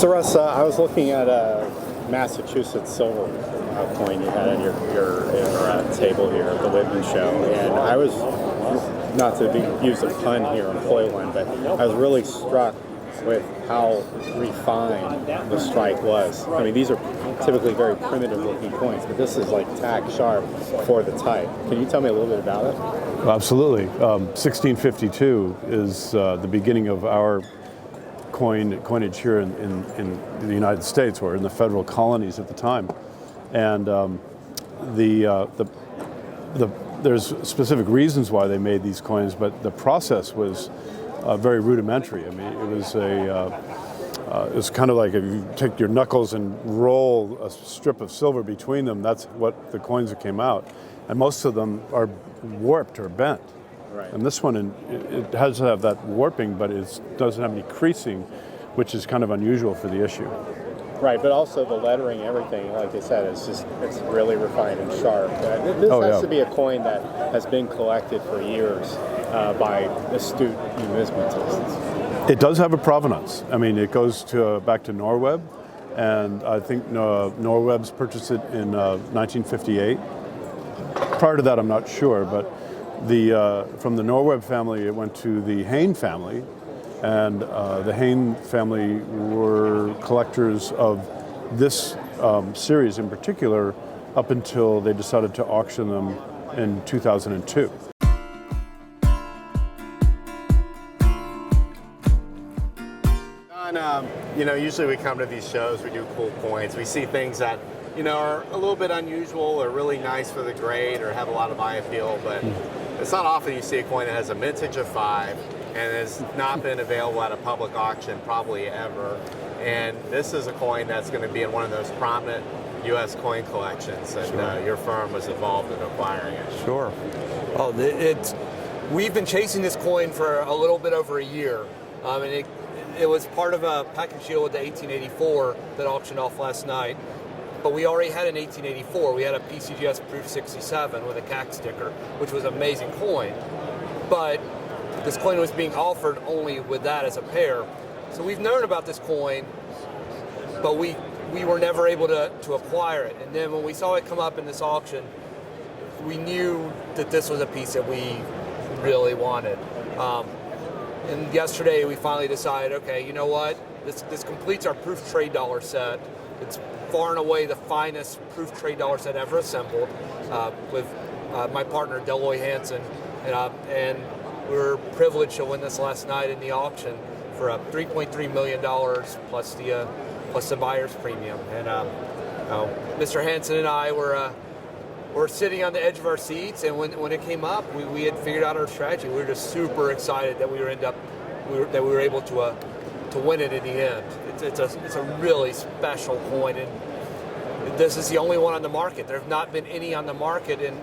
So Russ, I was looking at a Massachusetts silver coin you had on your table here at the Whitman show, and I was, not to use a pun here, employ one, but I was really struck with how refined the strike was. I mean, these are typically very primitive looking coins, but this is like tack sharp for the type. Can you tell me a little bit about it? Absolutely. 1652 is the beginning of our coinage here in the United States, or in the federal colonies at the time. And there's specific reasons why they made these coins, but the process was very rudimentary. I mean, it was kind of like if you take your knuckles and roll a strip of silver between them, that's what the coins that came out. And most of them are warped or bent. Right. And this one, it has to have that warping, but it doesn't have any creasing, which is kind of unusual for the issue. Right, but also the lettering, everything, like I said, it's really refined and sharp. This has to be a coin that has been collected for years by astute numismatists. It does have a provenance. I mean, it goes back to Norweb, and I think Norweb's purchased it in 1958. Prior to that, I'm not sure, but from the Norweb family, it went to the Hain family, and the Hain family were collectors of this series in particular up until they decided to auction them in 2002. Usually we come to these shows, we do cool coins, we see things that are a little bit unusual or really nice for the grade or have a lot of eye appeal, but it's not often you see a coin that has a mintage of 5 and has not been available at a public auction probably ever. And this is a coin that's going to be in one of those prominent U.S. coin collections, and your firm was involved in acquiring it. Sure. Oh, we've been chasing this coin for a little bit over a year, and it was part of a package deal with the 1884 that auctioned off last night. But we already had an 1884. We had a PCGS Proof 67 with a CAC sticker, which was an amazing coin. But this coin was being offered only with that as a pair. So we've known about this coin, but we were never able to acquire it. And then when we saw it come up in this auction, we knew that this was a piece that we really wanted. And yesterday we finally decided, okay, you know what? This completes our proof trade dollar set. It's far and away the finest proof trade dollar set ever assembled with my partner Dell Loy Hansen, and we were privileged to win this last night in the auction for $3.3 million plus the buyer's premium. And Mr. Hansen and I were sitting on the edge of our seats, and when it came up, we had figured out our strategy. We were just super excited that we were able to win it in the end. It's a really special coin, and this is the only one on the market. There have not been any on the market in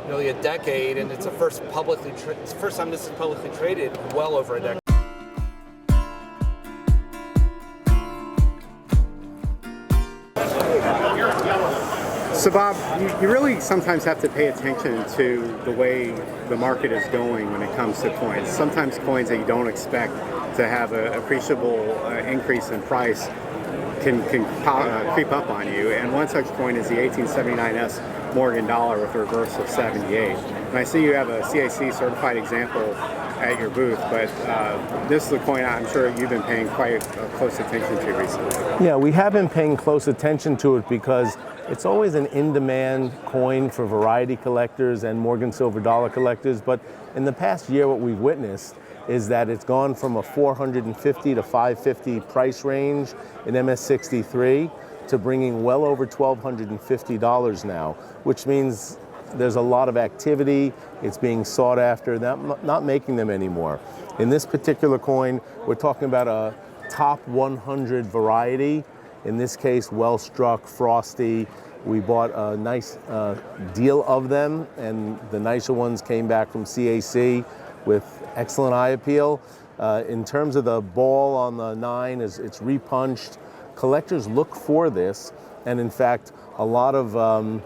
nearly a decade, and it's the first time this is publicly traded in well over a decade. So Bob, you really sometimes have to pay attention to the way the market is going when it comes to coins. Sometimes coins that you don't expect to have an appreciable increase in price can creep up on you. And one such coin is the 1879S Morgan dollar with a reverse of 78. And I see you have a CAC certified example at your booth, but this is a coin I'm sure you've been paying quite close attention to recently. Yeah, we have been paying close attention to it because it's always an in-demand coin for variety collectors and Morgan silver dollar collectors, but in the past year what we've witnessed is that it's gone from a $450 to $550 price range in MS63 to bringing well over $1,250 now, which means there's a lot of activity, it's being sought after, not making them anymore. In this particular coin, we're talking about a top 100 variety. In this case, well-struck, frosty. We bought a nice deal of them, and the nicer ones came back from CAC with excellent eye appeal. In terms of the ball on the 9, it's repunched. Collectors look for this, and in fact, a lot of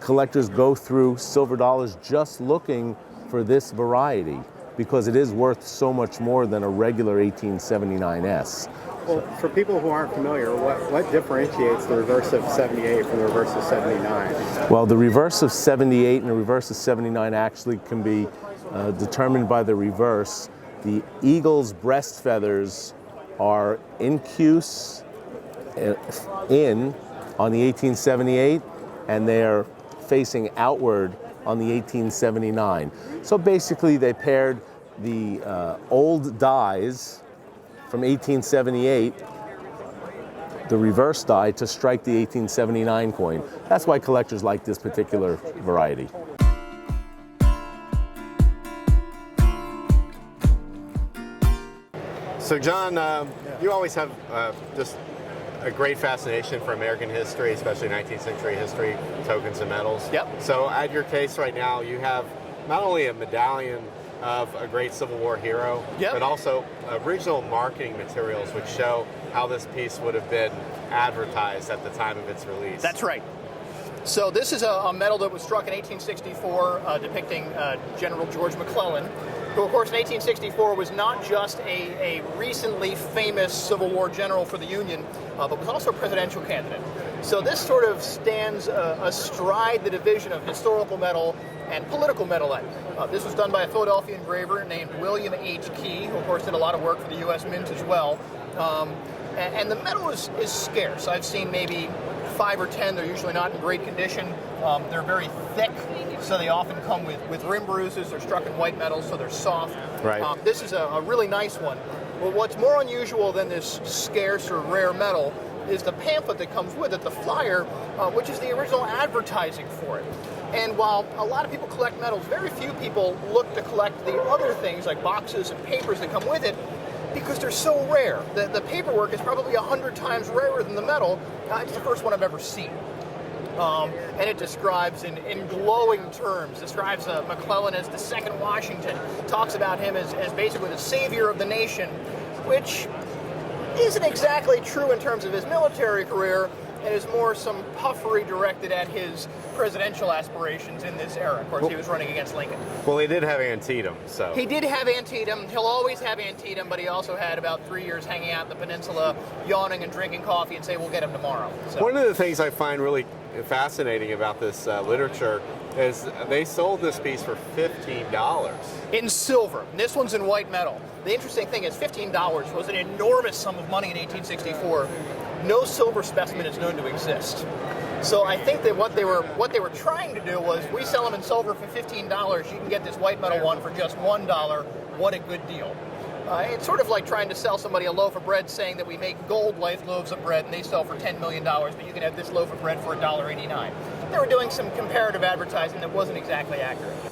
collectors go through silver dollars just looking for this variety. because it is worth so much more than a regular 1879S. Well, for people who aren't familiar, what differentiates the reverse of 78 from the reverse of 79? Well, the reverse of 78 and the reverse of 79 actually can be determined by the reverse. The eagle's breast feathers are incuse in on the 1878, and they're facing outward on the 1879. So basically they paired the old dies from 1878, the reverse die, to strike the 1879 coin. That's why collectors like this particular variety. So John, you always have just a great fascination for American history, especially 19th century history, tokens and medals. Yep. So at your case right now, you have not only a medallion of a great Civil War hero, Yep. but also original marketing materials which show how this piece would have been advertised at the time of its release. That's right. So this is a medal that was struck in 1864 depicting General George McClellan, who of course in 1864 was not just a recently famous Civil War general for the Union, but was also a presidential candidate. So this sort of stands astride the division of historical medal and political medalette. This was done by a Philadelphia engraver named William H. Key, who of course did a lot of work for the U.S. Mint as well. And the medal is scarce. I've seen maybe 5 or 10. They're usually not in great condition. They're very thick, so they often come with rim bruises. They're struck in white metal, so they're soft. Right. This is a really nice one. But what's more unusual than this scarce or rare medal is the pamphlet that comes with it, the flyer, which is the original advertising for it. And while a lot of people collect medals, very few people look to collect the other things like boxes and papers that come with it, because they're so rare. The paperwork is probably 100 times rarer than the medal. It's the first one I've ever seen. And it describes in glowing terms, describes McClellan as the second Washington, talks about him as basically the savior of the nation, which isn't exactly true in terms of his military career, and is more some puffery directed at his presidential aspirations in this era. Of course, he was running against Lincoln. Well, he did have Antietam, so. He did have Antietam. He'll always have Antietam, but he also had about 3 years hanging out in the peninsula, yawning and drinking coffee and say, we'll get him tomorrow. So. One of the things I find really fascinating about this literature is they sold this piece for $15. In silver. And this one's in white metal. The interesting thing is $15 was an enormous sum of money in 1864. No silver specimen is known to exist. So I think that what they were trying to do was, we sell them in silver for $15. You can get this white metal one for just $1. What a good deal. It's sort of like trying to sell somebody a loaf of bread, saying that we make gold loaves of bread and they sell for $10 million, but you can have this loaf of bread for $1.89. They were doing some comparative advertising that wasn't exactly accurate.